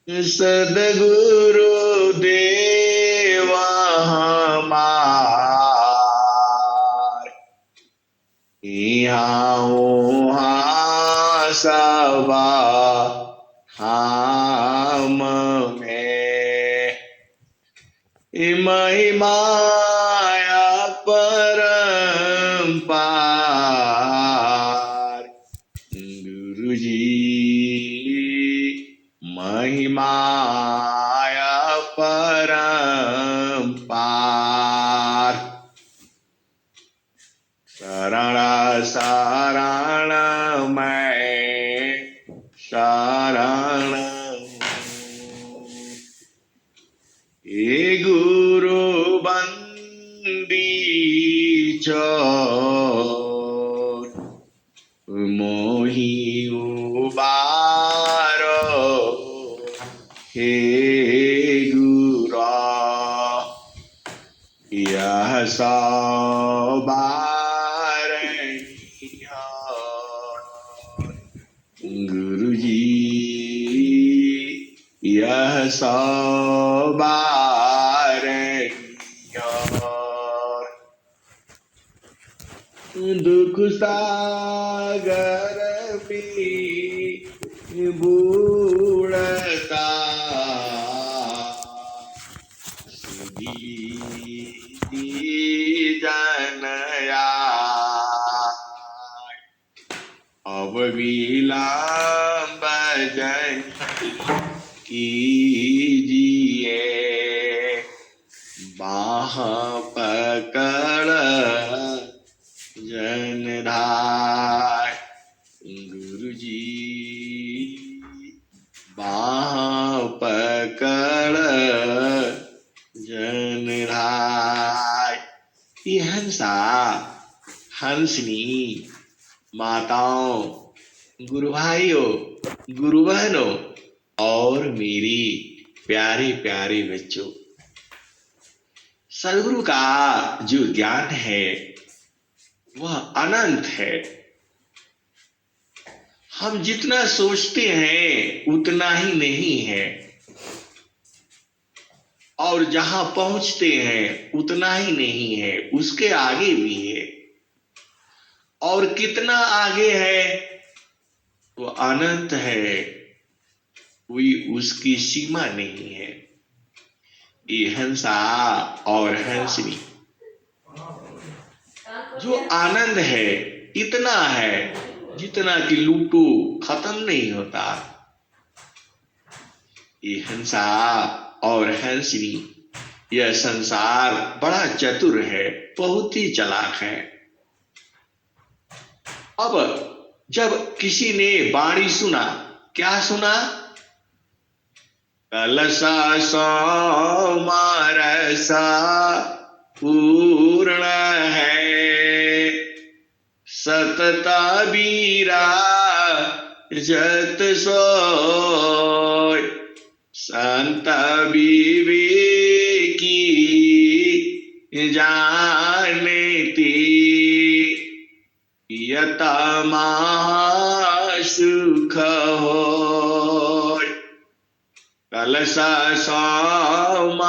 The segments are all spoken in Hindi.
सदगुरु देवा हमार, यहाँ वहाँ सबा हम में, महिमाया परम्पार। गुरु जी महिमाया परम्पार। शरण शरण मैं शरण हूँ, हे गुरु बंदी छोड़, मोहि उबारो हे गुरा। यह सवारनिया गुरु जी, यह सवारनिया। दुख सागर में बूढ़ता जनया, अब विलंब जन कीजिए, बाह पकड़ जनधाय। गुरु जी बाह पकड़ जनधाय। ये हंसा हंसनी माताओं, गुरु भाइयों, गुरु बहनों और मेरी प्यारे प्यारे बच्चों, सदगुरु का जो ज्ञान है वह अनंत है। हम जितना सोचते हैं उतना ही नहीं है, और जहां पहुंचते हैं उतना ही नहीं है, उसके आगे भी है। और कितना आगे है वो अनंत है, कोई उसकी सीमा नहीं है। ये हंसा और हंसनी जो आनंद है इतना है जितना कि लूटो खत्म नहीं होता। ये हंसा और हंसनी, यह संसार बड़ा चतुर है, बहुत ही चालाक है। अब जब किसी ने वाणी सुना, क्या सुना? कलसा सोमरसा पूर्ण है, सतता बीरा जत सोय, संत विवेकी जानती, यत महासुख होय। कलसा सोमरसा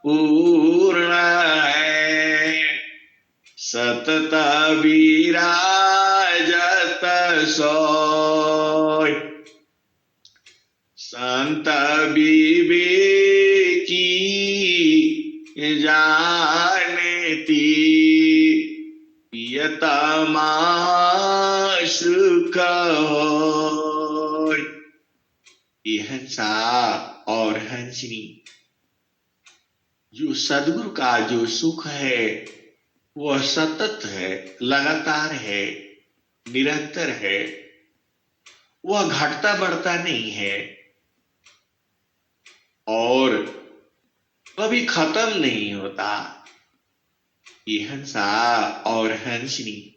पूर्ण है, सतत विराजत सोय, संत विवेकी जानती, यत महासुख होय। ये हंसा और हंसनी, जो सदगुरु का जो सुख है वह सतत है, लगातार है, निरंतर है, वह घटता बढ़ता नहीं है और कभी खत्म नहीं होता। ये हंसा और हंसनी।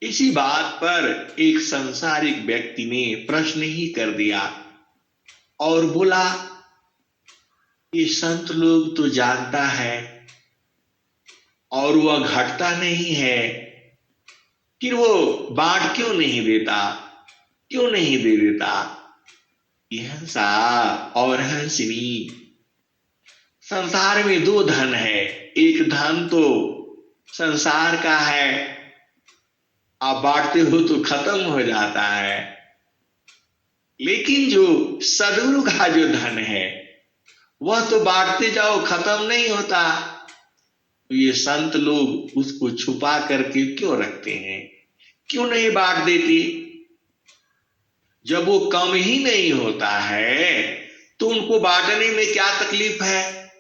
इसी बात पर एक संसारिक व्यक्ति ने प्रश्न ही कर दिया और बोला, ये संत लोग तो जानता है और वह घटता नहीं है, फिर वो बांट क्यों नहीं देता? क्यों नहीं दे देता? ये हंसा और हंसनी, संसार में दो धन है। एक धन तो संसार का है, आप बांटते हो तो खत्म हो जाता है। लेकिन जो सद्गुरु का जो धन है वह तो बांटते जाओ खत्म नहीं होता। तो ये संत लोग उसको छुपा करके क्यों रखते हैं, क्यों नहीं बांट देते? जब वो कम ही नहीं होता है तो उनको बांटने में क्या तकलीफ है?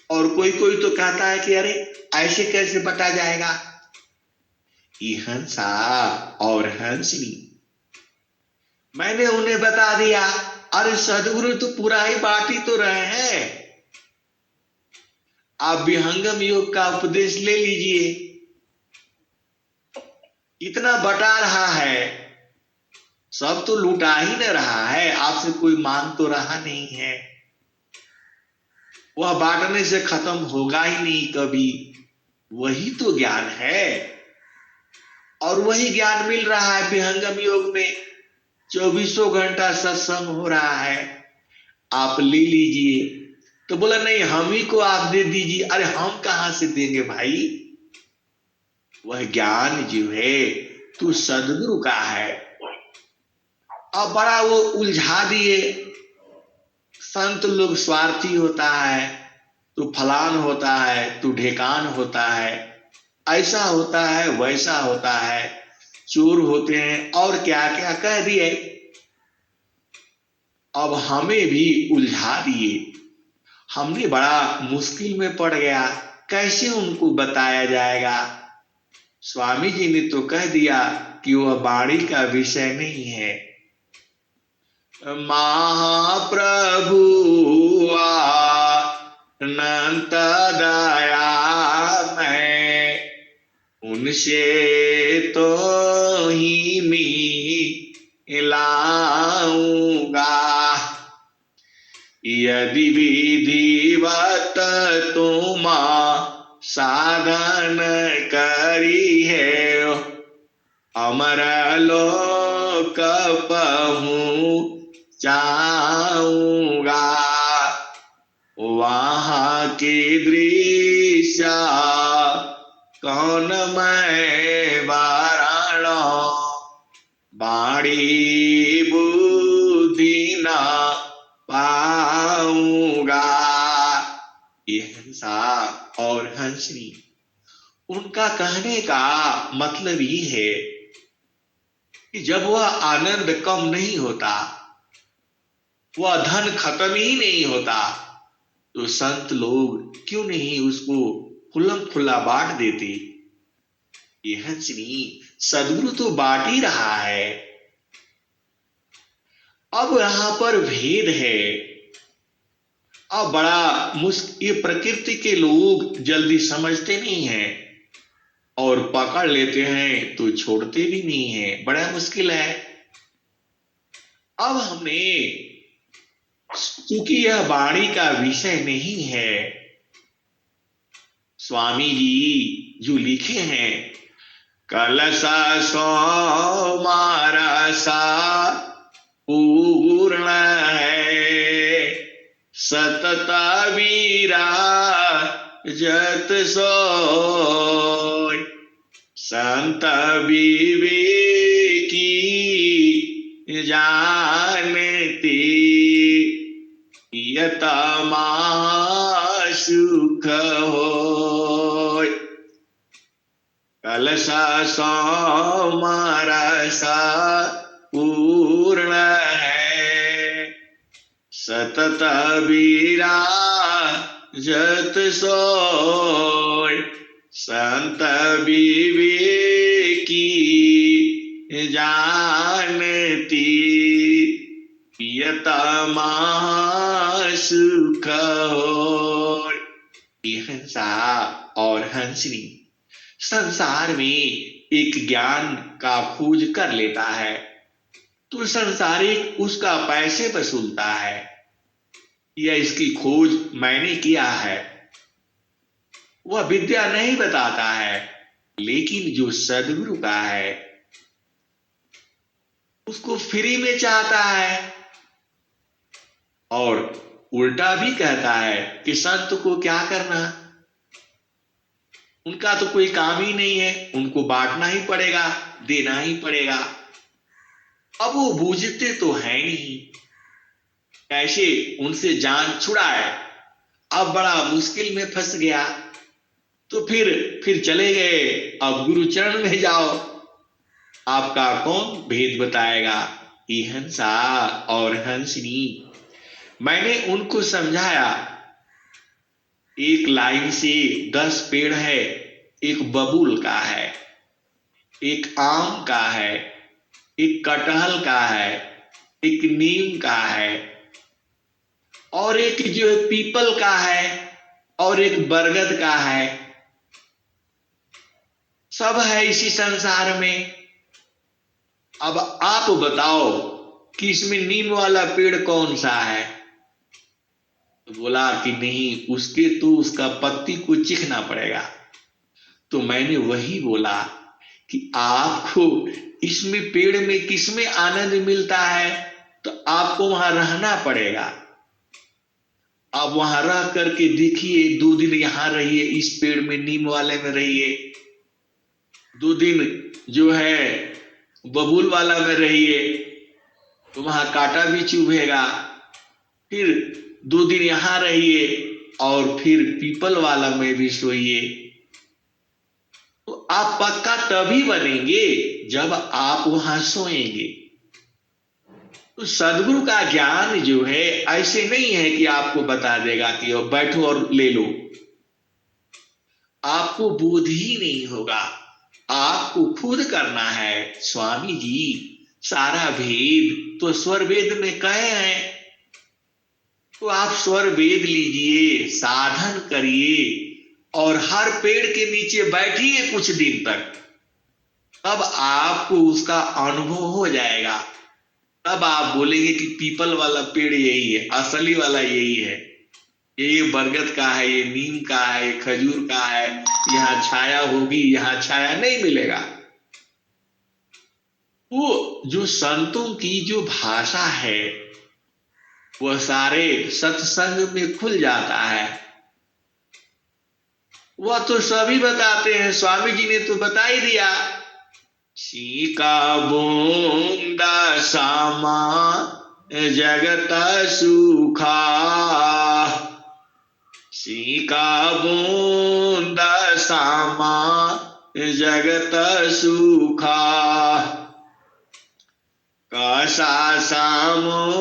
और कोई कोई तो कहता है कि अरे ऐसे कैसे बटा जाएगा। ये हंसा और हंसनी, मैंने उन्हें बता दिया, अरे सदगुरु तो पूरा ही बांट ही तो रहे हैं। आप विहंगम योग का उपदेश ले लीजिए, इतना बटा रहा है, सब तो लूटा ही न रहा है, आपसे कोई मांग तो रहा नहीं है। वह बांटने से खत्म होगा ही नहीं कभी। वही तो ज्ञान है, और वही ज्ञान मिल रहा है विहंगम योग में। 24 घंटा सत्संग हो रहा है, आप ले लीजिए। तो बोला नहीं, हम ही को आप दे दीजिए। अरे हम कहां से देंगे भाई? वह ज्ञान जो है तू सदगुरु का है। अब बड़ा वो उलझा दिए। संत लोग स्वार्थी होता है, तो फलान होता है, तो ढेकान होता है, ऐसा होता है, वैसा होता है, चोर होते हैं, और क्या क्या कह दिए। अब हमें भी उलझा दिए। हमने बड़ा मुश्किल में पड़ गया, कैसे उनको बताया जाएगा? स्वामी जी ने तो कह दिया कि वह वाणी का विषय नहीं है। महाप्रभु अनंत दया मैं, उनसे तो ही मिलाऊंगा। यदि विधिवत तुम साधन करी है, अमर लोक पहुँचाऊंगा। वहाँ की दृश्य कौन मैं वारण, बाणी बुद्धि न पाऊंगा। ये हंसा और हंसनी, उनका कहने का मतलब ये है कि जब वह आनंद कम नहीं होता, वह धन खत्म ही नहीं होता, तो संत लोग क्यों नहीं उसको खुल्लम खुल्ला बांट देते? ये हंसनी, सदगुरु तो बांट ही रहा है। अब यहां पर भेद है। अब बड़ा मुश्किल, ये प्रकृति के लोग जल्दी समझते नहीं हैं, और पकड़ लेते हैं तो छोड़ते भी नहीं है, बड़ा मुश्किल है। अब हमने, क्योंकि यह वाणी का विषय नहीं है, स्वामी जी जो लिखे हैं, कलसा सोमारसा पूर्ण है, सतत वीरा जत सोय, संत विवेकी जानती, यत महासुख होय। कलसा सोमरसा पूर्ण है, सतत विराजत सोय, संत विवेकी जानती, यत महासुख होय। ये हंसा और हंसनी संसार में एक ज्ञान का खोज कर लेता है, तो संसारिक उसका पैसे वसूलता है, या इसकी खोज मैंने किया है। वह विद्या नहीं बताता है, लेकिन जो सदगुरु का है, उसको फ्री में चाहता है, और उल्टा भी कहता है कि संत को क्या करना, उनका तो कोई काम ही नहीं है, उनको बांटना ही पड़ेगा, देना ही पड़ेगा। अब वो बूझते तो है नहीं, कैसे उनसे जान छुड़ाए। अब बड़ा मुश्किल में फंस गया, तो फिर चले गए। अब गुरु चरण में जाओ, आपका कौन भेद बताएगा, ये हंसा और हंसनी। मैंने उनको समझाया, एक लाइन से 10 पेड़ है, एक बबूल का है, एक आम का है, एक कटहल का है, एक नीम का है, और एक जो है पीपल का है, और एक बरगद का है। सब है इसी संसार में। अब आप बताओ कि इसमें नीम वाला पेड़ कौन सा है। तो बोला कि नहीं, उसके तो उसका पत्ती को चीखना पड़ेगा। तो मैंने वही बोला कि आपको इसमें पेड़ में किसमें आनंद मिलता है, तो आपको वहां रहना पड़ेगा। आप वहां रह करके देखिए, 2 दिन यहां रहिए, इस पेड़ में नीम वाले में रहिए, 2 दिन जो है बबूल वाला में रहिए, तो वहां कांटा भी चुभेगा। फिर 2 दिन यहां रहिए और फिर पीपल वाला में भी सोइए। तो आप पक्का तभी बनेंगे जब आप वहां सोएंगे। तो सदगुरु का ज्ञान जो है ऐसे नहीं है कि आपको बता देगा कि अब बैठो और ले लो। आपको बोध ही नहीं होगा, आपको खुद करना है। स्वामी जी सारा भेद तो स्वर वेद में कहे हैं, तो आप स्वर वेद लीजिए, साधन करिए, और हर पेड़ के नीचे बैठिए कुछ दिन तक, तब आपको उसका अनुभव हो जाएगा। तब आप बोलेंगे कि पीपल वाला पेड़ यही है, असली वाला यही है, ये बरगद का है, ये नीम का है, ये खजूर का है, यहाँ छाया होगी, यहाँ छाया नहीं मिलेगा। वो जो संतों की जो भाषा है वह सारे सत्संग में खुल जाता है। वह तो सभी बताते हैं, स्वामी जी ने तो बता ही दिया। सीका बूंदा सामा जगत सुखा, सीका बूंदा सामा जगत सुखा, कसा समुदर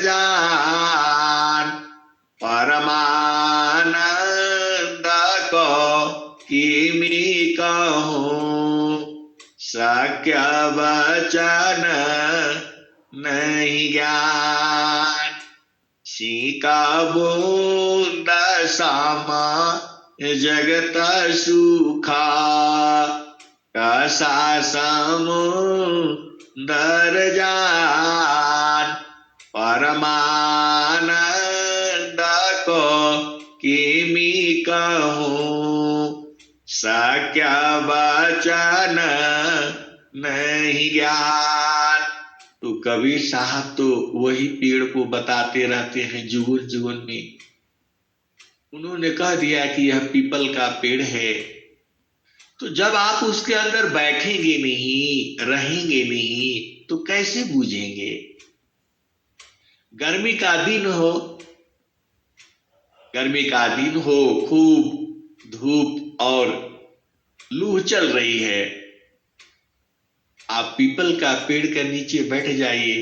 जान परमानंद को किमी कहूं, शक्य वचन नहीं ज्ञान। सीका बूंद सामा जगत सुखा, कसा समुदर जान परमानंद को किमी कहूं, शक्य वचन नहीं ज्ञान। तो कबीर साहब तो वही पेड़ को बताते रहते हैं जुगुन जुगुन में। उन्होंने कह दिया कि यह पीपल का पेड़ है। तो जब आप उसके अंदर बैठेंगे नहीं, रहेंगे नहीं, तो कैसे बूझेंगे। गर्मी का दिन हो, गर्मी का दिन हो, खूब धूप और लू चल रही है, आप पीपल का पेड़ के नीचे बैठ जाइए,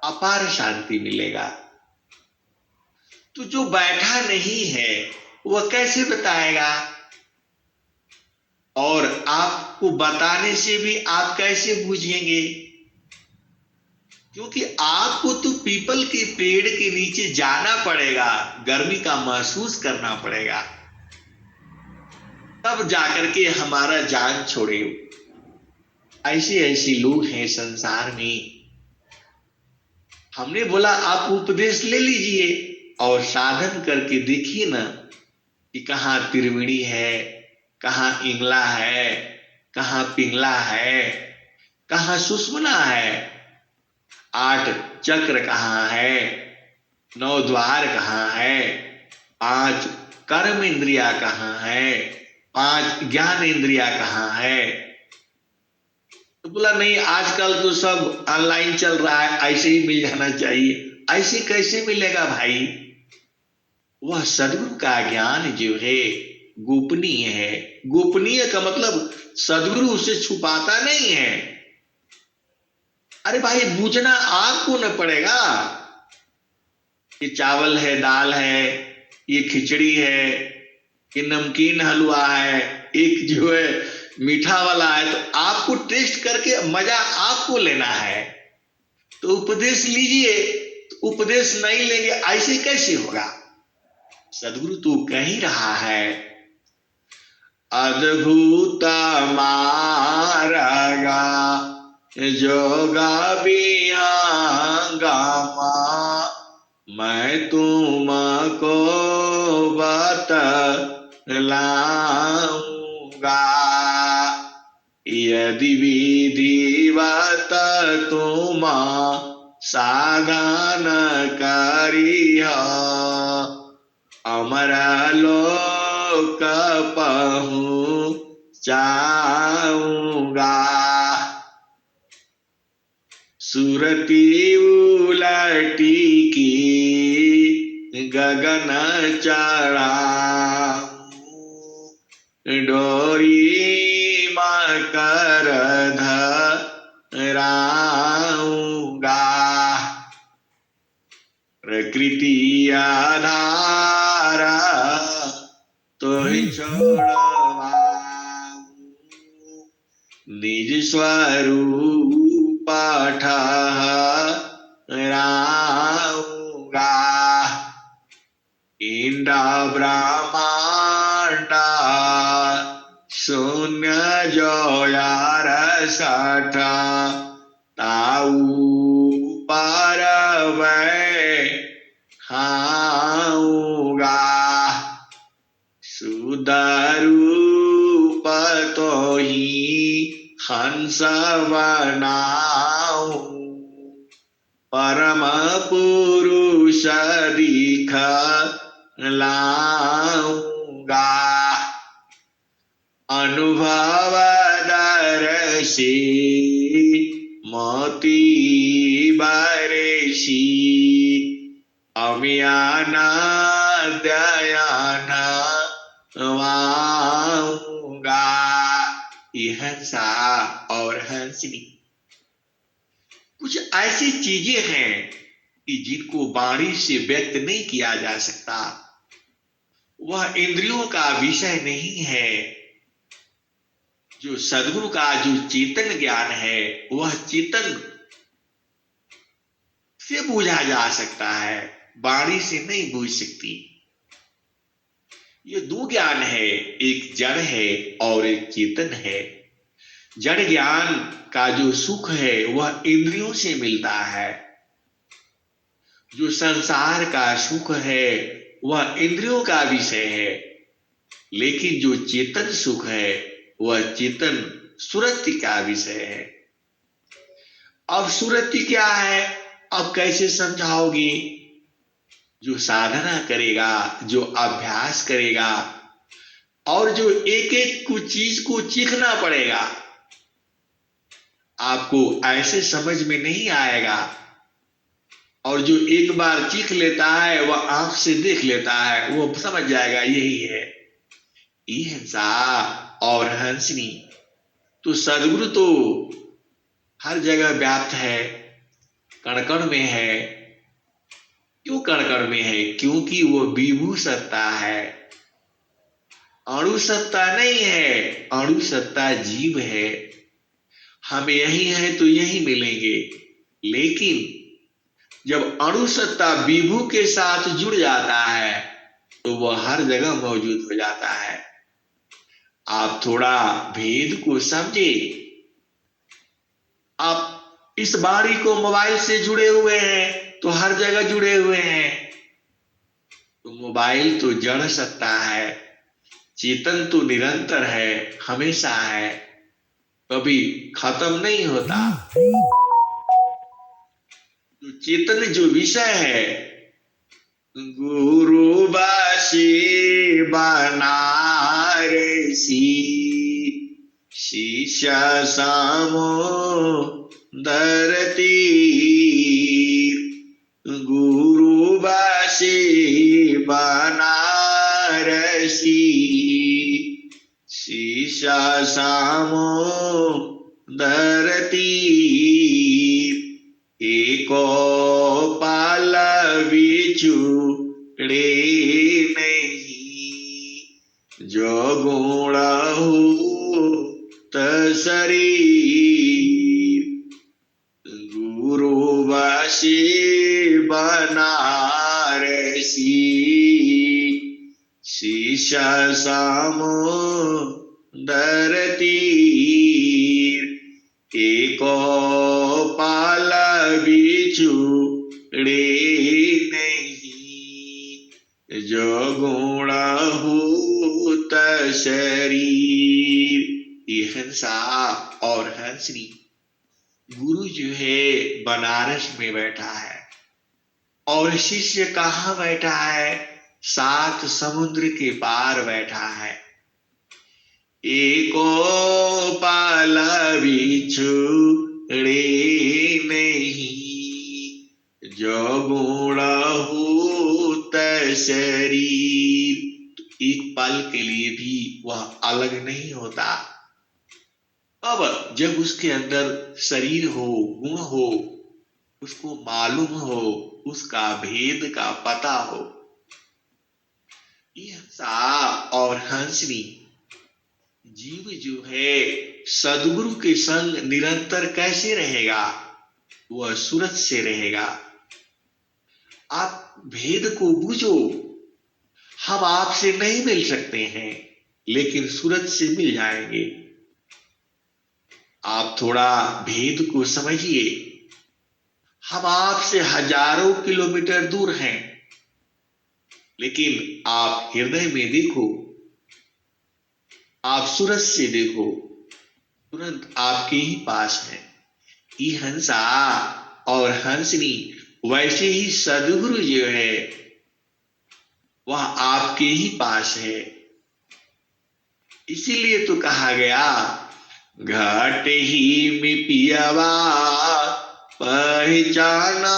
अपार शांति मिलेगा। तो जो बैठा नहीं है वह कैसे बताएगा, और आपको बताने से भी आप कैसे बूझेंगे, क्योंकि आपको तो पीपल के पेड़ के नीचे जाना पड़ेगा, गर्मी का महसूस करना पड़ेगा, तब जाकर के हमारा जान छोड़े। ऐसे ऐसे लोग हैं संसार में। हमने बोला आप उपदेश ले लीजिए और साधन करके देखिए ना कि कहाँ त्रिवेणी है, कहाँ इंगला है, कहाँ पिंगला है, कहाँ सुषुम्ना है, 8 चक्र कहाँ है, 9 द्वार कहाँ है, 5 कर्म इंद्रिया कहाँ है, 5 ज्ञान इंद्रिया कहाँ है। तो बोला नहीं, आजकल तो सब ऑनलाइन चल रहा है, ऐसे ही मिल जाना चाहिए। ऐसे कैसे मिलेगा भाई? वह सदगुरु का ज्ञान जो है गोपनीय है। गोपनीय का मतलब सदगुरु उसे छुपाता नहीं है। अरे भाई, बूझना आपको न पड़ेगा। ये चावल है, दाल है, ये खिचड़ी है, ये नमकीन हलवा है, एक जो है मीठा वाला है, तो आपको टेस्ट करके मजा आपको लेना है। तो उपदेश लीजिए। तो उपदेश नहीं लेंगे ऐसे कैसे होगा? सदगुरु तो कह ही रहा है, अद्भुत मारगा जोगा विहंगमा, मैं तुमको बतलाऊंगा, यदि विधिवत तुम साधन करिह, अमर लोक पहुँचाऊंगा। सुरती उलटी की गगन चढ़ाऊं, डोरी मकर धराऊंगा, प्रकृति आधार तो ही छोड़वाऊं, निज स्वरूप ठहराऊंगा, इंड ब्रह्मांड शून्य जो यार सठ, ताऊ पर हाऊंगा, सुदरूप तो ही हंस बनाऊं, परम पुरुष दिखलाऊंगा, अनुभव दर्शी मोती बरसी, अमियाना दयाना वाऊंगा। ये हंसा और हंसनी कुछ ऐसी चीजें हैं कि जिनको वाणी से व्यक्त नहीं किया जा सकता। वह इंद्रियों का विषय नहीं है। जो सदगुरु का जो चेतन ज्ञान है वह चेतन से बूझा जा सकता है, वाणी से नहीं बूझ सकती। ये दो ज्ञान है, एक जड़ है और एक चेतन है। जड़ ज्ञान का जो सुख है वह इंद्रियों से मिलता है। जो संसार का सुख है वह इंद्रियों का विषय है। लेकिन जो चेतन सुख है वह चेतन सुरति का विषय है। अब सुरति क्या है? अब कैसे समझाओगी? जो साधना करेगा, जो अभ्यास करेगा और जो एक एक कुछ चीज को चीखना पड़ेगा, आपको ऐसे समझ में नहीं आएगा। और जो एक बार चीख लेता है वह आंख से देख लेता है, वो समझ जाएगा यही है। ये हंसा और हंसनी तो सदगुरु तो हर जगह व्याप्त है, कण कण में है। क्यों कण कण में है? क्योंकि वो विभू सत्ता है, अणु सत्ता नहीं है। अणु सत्ता जीव है। हम यही हैं तो यही मिलेंगे। लेकिन जब अणु सत्ता विभू के साथ जुड़ जाता है तो वह हर जगह मौजूद हो जाता है। आप थोड़ा भेद को समझे। आप इस बाणी को मोबाइल से जुड़े हुए हैं तो हर जगह जुड़े हुए हैं। तो मोबाइल तो जड़ सत्ता है, चेतन तो निरंतर है, हमेशा है। कभी खत्म नहीं होता। तो चेतन जो विषय है, गुरु बासी बनारसी, शिष्य सामो दरती, गुरु बासी बनारसी, शिष्य सामो दरती, एको पाल बिछुड़े नहीं, जो गुण हो शरीर, गुरु वासी बनारसी, शिष्य सामो दरती, एको पाल बिछुड़े नहीं, जो गुण होत शरीर। ये हंसा और हंसनी, गुरु जो है बनारस में बैठा है और शिष्य कहाँ बैठा है? 7 समुद्र के पार बैठा है। एको पाल बिछुड़े नहीं, जो गुण होत शरीर। एक पल के लिए भी वह अलग नहीं होता। अब जब उसके अंदर शरीर हो, गुण हो, उसको मालूम हो, उसका भेद का पता हो। ये हंसा और हंसनी, जीव जो है सदगुरु के संग निरंतर कैसे रहेगा? वह सूरत से रहेगा। आप भेद को बूझो। हम आपसे नहीं मिल सकते हैं, लेकिन सूरत से मिल जाएंगे। आप थोड़ा भेद को समझिए। हम आपसे हजारों किलोमीटर दूर हैं, लेकिन आप हृदय में देखो, आप सूरत से देखो, तुरंत आपके ही पास है। ये हंसा और हंसनी, वैसे ही सदगुरु जो है वह आपके ही पास है। इसीलिए तो कहा गया, घाट ही में पियावा पहचाना,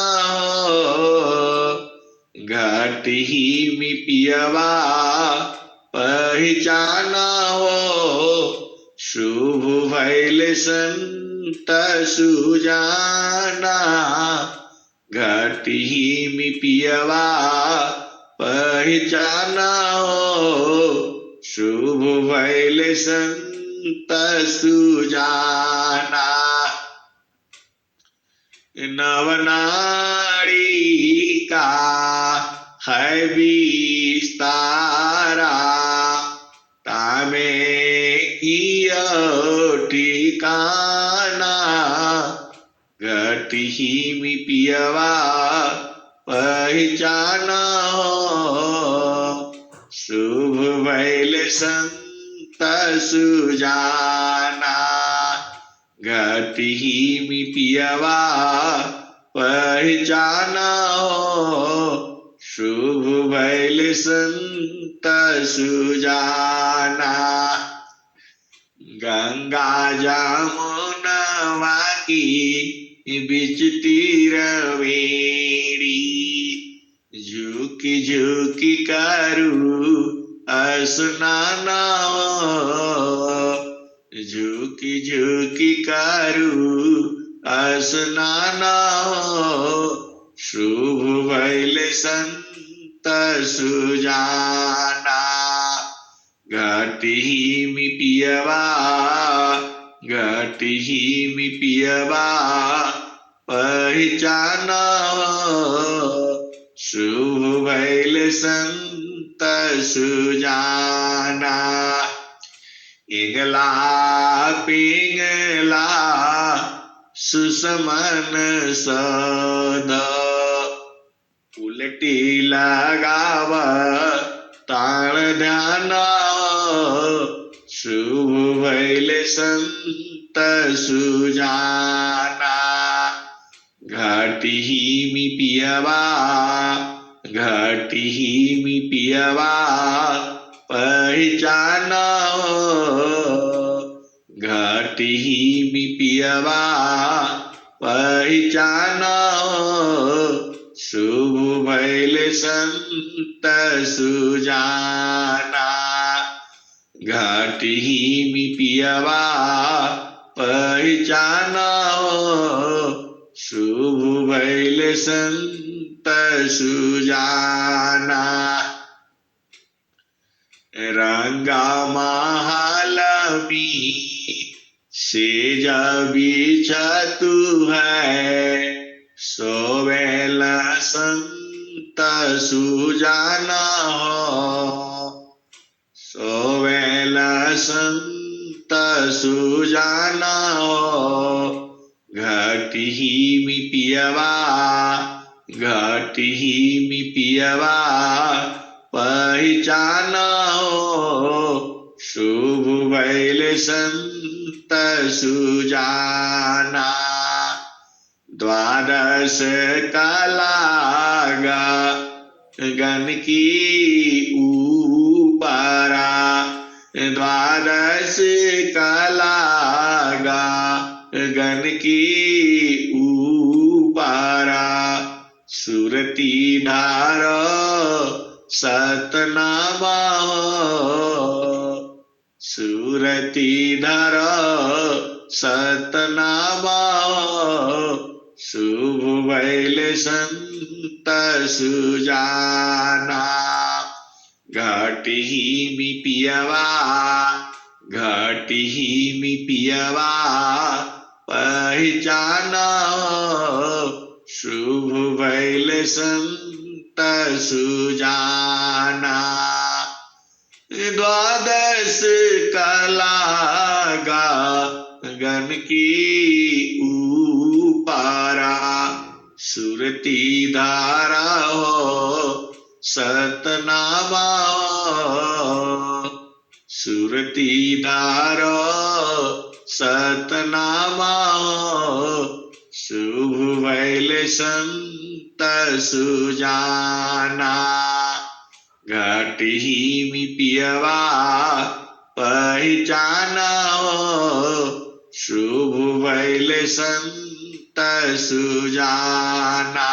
घाट ही में पियावा पहचाना हो, शुभ भैल संत सुजाना, घाट ही में पियावा पहचाना हो, शुभ भैल संत सुजाना। नवनाड़ी का है विस्तारा, तामे किया ठिकाना, घट ही में पियवा पहचाना हो, शुभ भैल संत सुजाना, घट ही में पियवा पहचाना हो, शुभ भैल संत सुजाना। गंगा जमुनवा की बिच तीरवेणी, झुकी झुकी करू स्नाना, झुकी झुकी करू स्नाना, शुभ भैल संत सुजाना, घट ही में पियवा, घट ही में पियवा पहचाना, शुभ भैल संत सुजाना। इंगला पिंगला सुसमन सद, उलटी लगाव ताण ध्यान, शुभ भैल संत सुजाना। घाटी मी पियवा, घाटी मी पियवा पहचाना। घाटी मी पियवा पहचाना। शुभ भैल संत सुजाना। घाटी मी पियवा पहचाना। शुभ भैल संत सुजाना। रंगा महालमी सेज बिछतु है। सोवेल संत सुजाना हो। सोवेल संत सुजाना हो। घाटी मी पियवा, घाटी मी पियवा पहचाना। शुभ भैल संत सुजाना। द्वादश कलागा गन की ऊपरा। द्वादश कलागा गन की ऊपरा। सुरती धार सतनामा। सुरती धर सतनामा। शुभ भैल संत सुजाना। घाटी मी पियवा, घाटी मी पियवा पहचाना। शुभ भैल संत सुजाना। द्वादश कलागा गन की ऊपरा। सुरती धारा हो सतनामा। सुरती धारा सतनामा। शुभ भैल संत सुजाना। घाटी मी पियवा पहचाना। शुभ भैल संत सुजाना।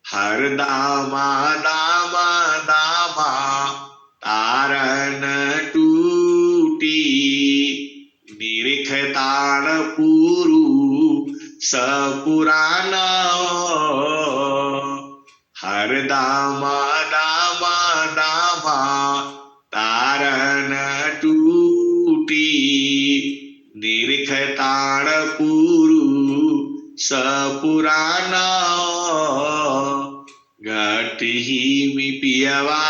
हर दामा दामा दामा तारन टूटी। निरिख ताण पुरु सपुराना। हर दामा दामा दामा तारन टूटी। निरिख ताण पुरु सपुराना। घाटी मी पियवा,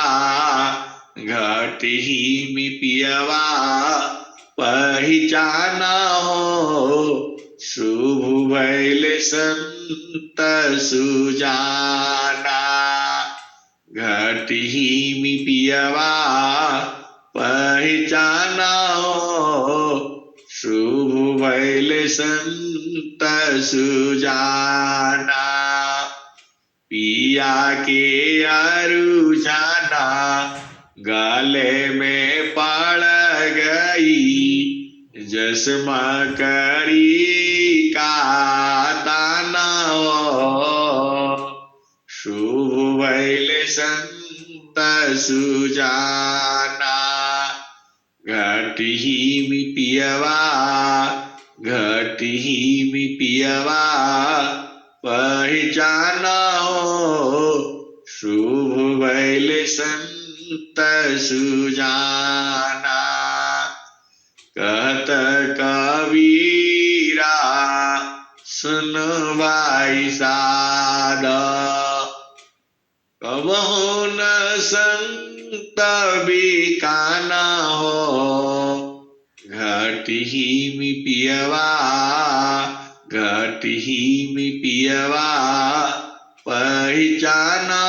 घाटी मी पियवा पहचाना। शुभ भैल संत सुजाना। घाटी मी पियवा पहचाना। शुभ भैल संत सुजाना। पिया के अरु जाना गले में पड़ गई। जस मकड़ी का ताना। शुभ भैल संत सुजाना। घाटी मी पियवा, घाटी मी पियवा पहचाना। शुभ भैल संत सुजाना। कहत कबीरा सुन भाई साध। कबहु न संत बिकाना हो। घाटी मी पियवा, घाटी मी पियवा पहचाना।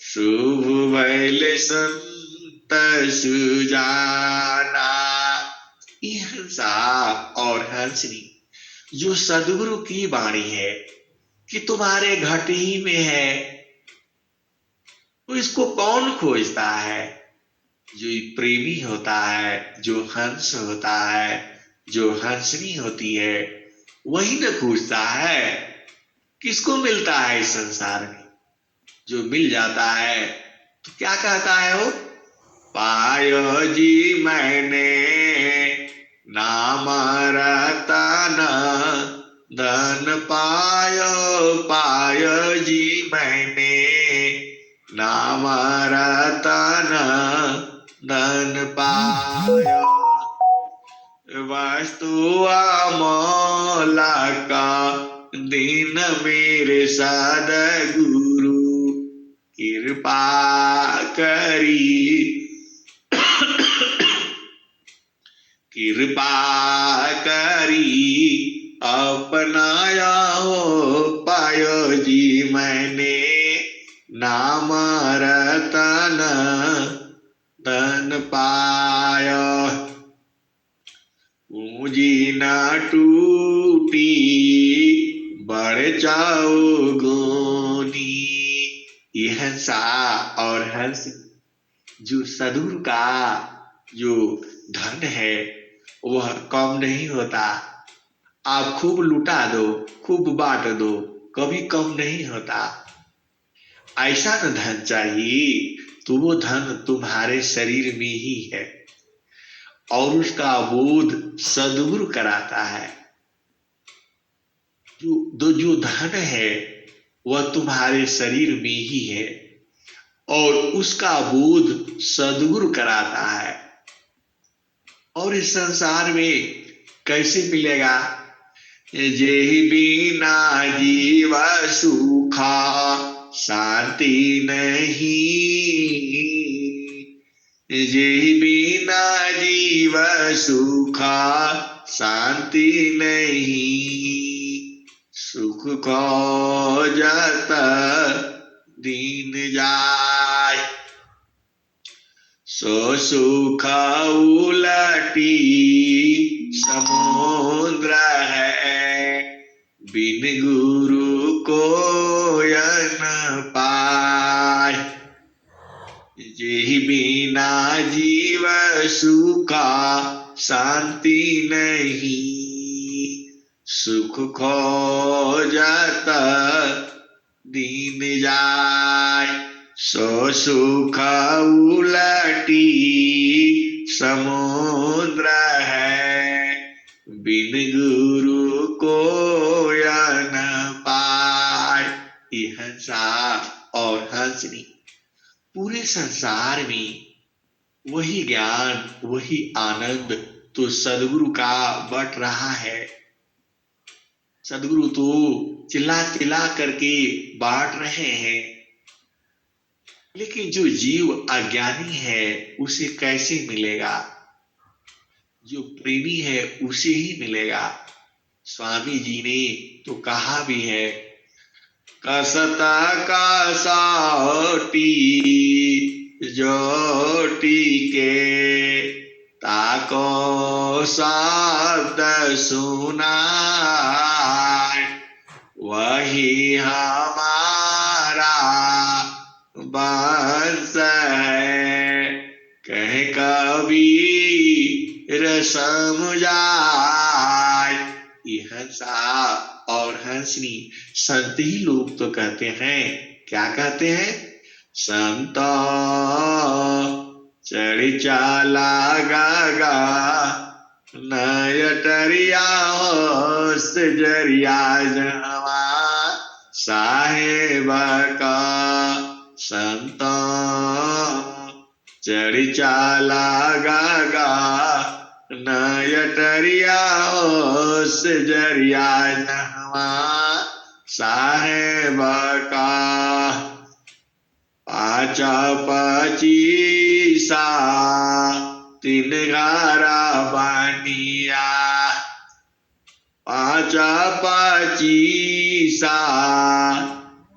शुभ भैल संत सुजाना। ये हंसा और हंसनी जो सदगुरु की वाणी है कि तुम्हारे घट ही में है, तो इसको कौन खोजता है? जो प्रेमी होता है, जो हंस होता है, जो हंसनी होती है, वही न खोजता है। किसको मिलता है इस संसार में? जो मिल जाता है तो क्या कहता है वो? पायो जी मैंने नाम रतन, धन पायो पायो जी मैंने नाम रतन, धन पायो। वस्तु अमोला का दीन मेरे सदगुरु कृपा करी, कृपा करी अपनाया हो पायो जी मैंने नाम रतन, धन पायो। पूंजी न टूटी बढ़ जाओ गोनी। ये हंसा और हंस जो सदगुरु का जो धन है वह कम नहीं होता। आप खूब लुटा दो, खूब बांट दो, कभी कम नहीं होता। ऐसा न धन चाहिए तो वो धन तुम्हारे शरीर में ही है और उसका बोध सदगुरु कराता है। जो धन है वह तुम्हारे शरीर में ही है और उसका बोध सदगुरु कराता है। और इस संसार में कैसे मिलेगा? जेहि बिना जीव सुखा शांति नहीं, जेहि बिना जीव सुखा शांति नहीं, सुख खोजत दीन जाय, सो सुख उलटी समुद्र है, बिन गुरु को न पाय। जेहि बिना जीव सुखा शांति नहीं, सुख खोजत दीन जाय, सो सुख उलटी समुद्र है, बिन गुरु को न पाय। ये हंसा और हंसनी पूरे संसार में वही ज्ञान वही आनंद तो सदगुरु का बट रहा है। सदगुरु तो चिल्ला चिल्ला करके बांट रहे हैं, लेकिन जो जीव अज्ञानी है उसे कैसे मिलेगा? जो प्रेमी है उसे ही मिलेगा। स्वामी जी ने तो कहा भी है, कसता कसौटी जोटी के ताको शब्द सुनाय, वही हमारा वंश है, कह कबीर समझाय। ये हंसा और हंसनी संत ही लोग तो कहते हैं। क्या कहते हैं? संत चढ़ी चाला गागा नयटरिया होश जरिया जवा साहेब का, संत चढ़ी चाला गागा नयटरिया होश जरिया जवा साहेब का, पाचा पचीसा तीन घारा बानिया, पाचा पचीसा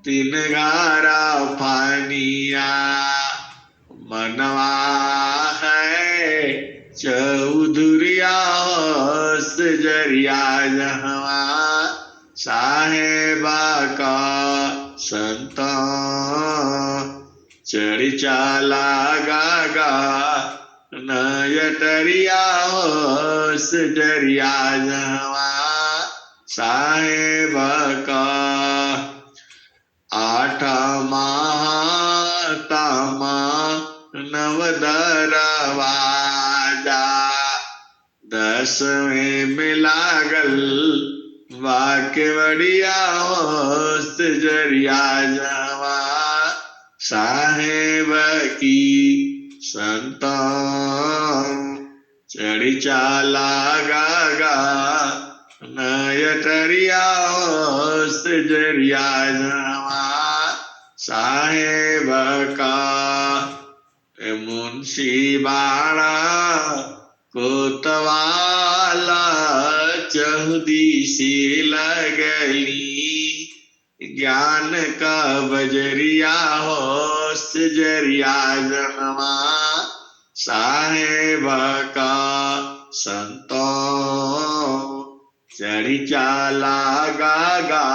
तीन घारा फानिया, मनवा है चौधुरिया होश जरिया जहवा साहेबा का संत चढ़ी चाला गागा नयटरिया होश जरिया जहवा साहेब का आठ महातमा नवदरवाजा 10वें में लागल वाकेवड़िया होश जरिया जवा साहेब की संत चढ़ी चाला गागा नयटरिया होश जरिया जवा साहेब का मुंशी बाड़ा कोतवाला चौदी सी लगली ज्ञान का बजरिया होश जरिया जहवा साहेब का संतो चढ़ी चाला गागा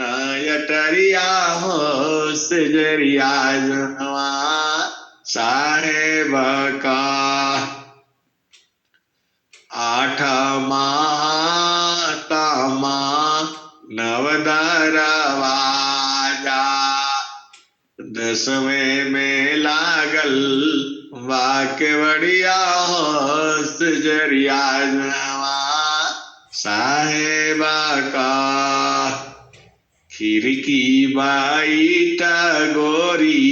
नयटरिया होश जरिया जहवा साहेब का आठ महातमा नवदरवाजा 10वें में लागल वाकेवड़िया होश जरिया जवा साहेबा का खिड़की बाई टगोरी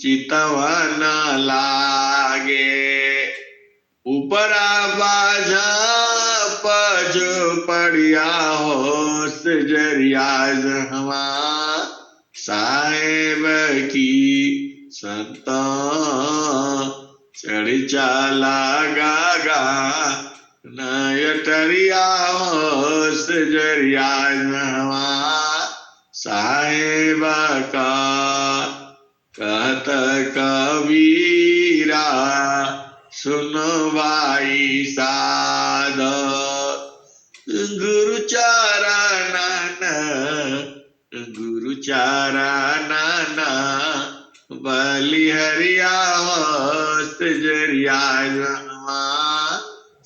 चितवन लागे ऊपरा बाजा पजो पड़िया होश जरिया जहवा साहेब की संत चढ़ी चाला गागा नयटरिया होश जरिया जहवा साहेब का कहत कबीरा सुनवाई साध गुरुचारण बलिहरिया होश जरिया जवा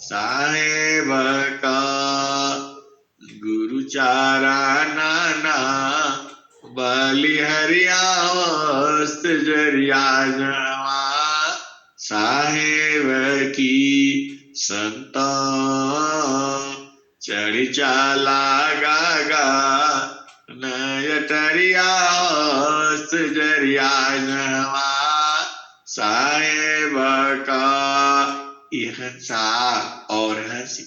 साहेब का गुरुचारण बलिहरिया होश जरिया जवा साहेब की संत चढ़ी चाला गागा नयटरिया होश जरिया जवा साहेब का हंसा और हंसी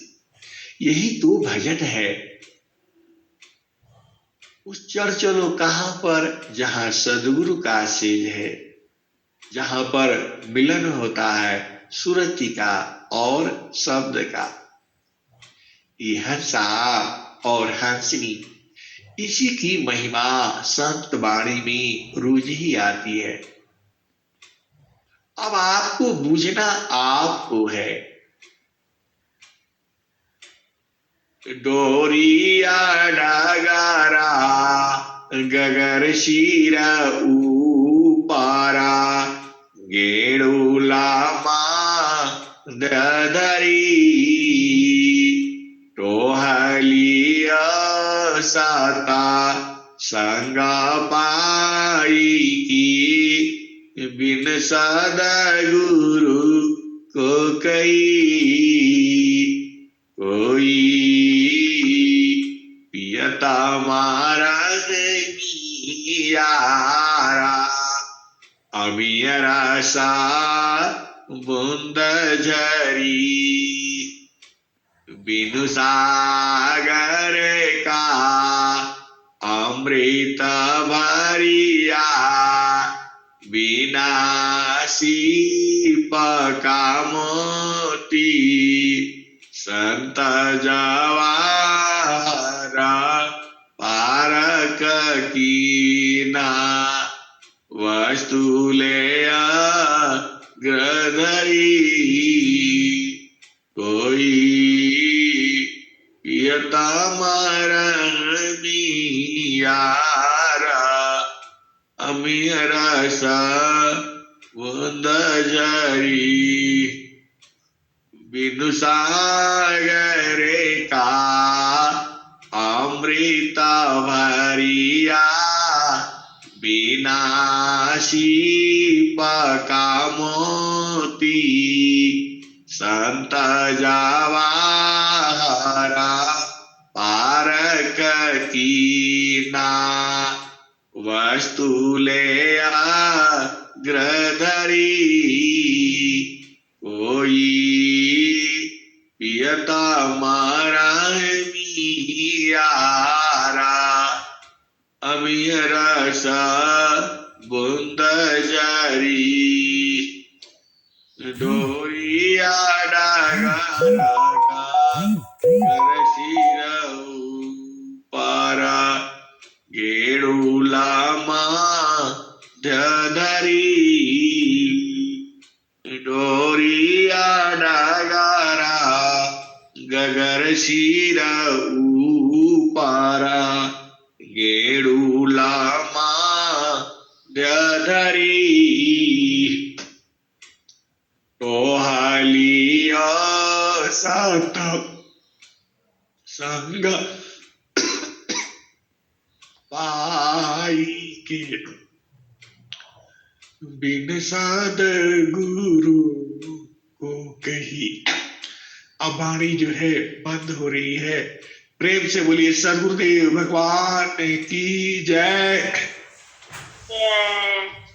यही तो भजन है। उस चढ़ चलो कहां पर जहां सदगुरु का सेज है, जहां पर मिलन होता है सुरति का और शब्द का। ये हंसा और हंसनी इसी की महिमा संत वाणी में रोज ही आती है। अब आपको बूझना आपको है। डोरिया डगारा गगर शीरा ऊपारा गेड़ूला दधरी टोहलिया साता संगा पाई की बिन सदगुरु को कोई पियता मारा यारा अमियरा सा बूंद झरी बिनु सागर का अमृत भरिया विनाशी पका मोती संत जवाहर पारक कीना वस्तु ले ग्रधरी प्रियतमरमियारा अमियरस वंदजरी बिनु सागरे का अमृत भरिया विनाशी पका मोती संत जवाहरा पारक कीना वस्तु ले ग्रधरी कोई प्रियतमरमियारा अमियरस बुंदजरी डोरिया डागरा करशिरऊ पारा गेड़ूला माधरी डोरिया डागरा गगर शिरऊ पारा गेड़ूला माधरी टोहालिया सात संग पाई के बिन साध गुरु को कही। अब वाणी जो है बंद हो रही है। प्रेम से बोलिए सद्गुरुदेव भगवान की जय।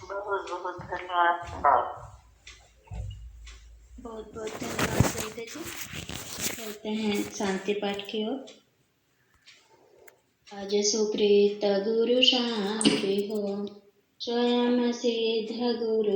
बहुत बहुत धन्यवाद। बहुत बहुत धन्यवाद सरिता जी। चलते हैं शांति पाठ की ओर। आज सुकृत गुरु शांति हो, स्वयं सिद्ध गुरु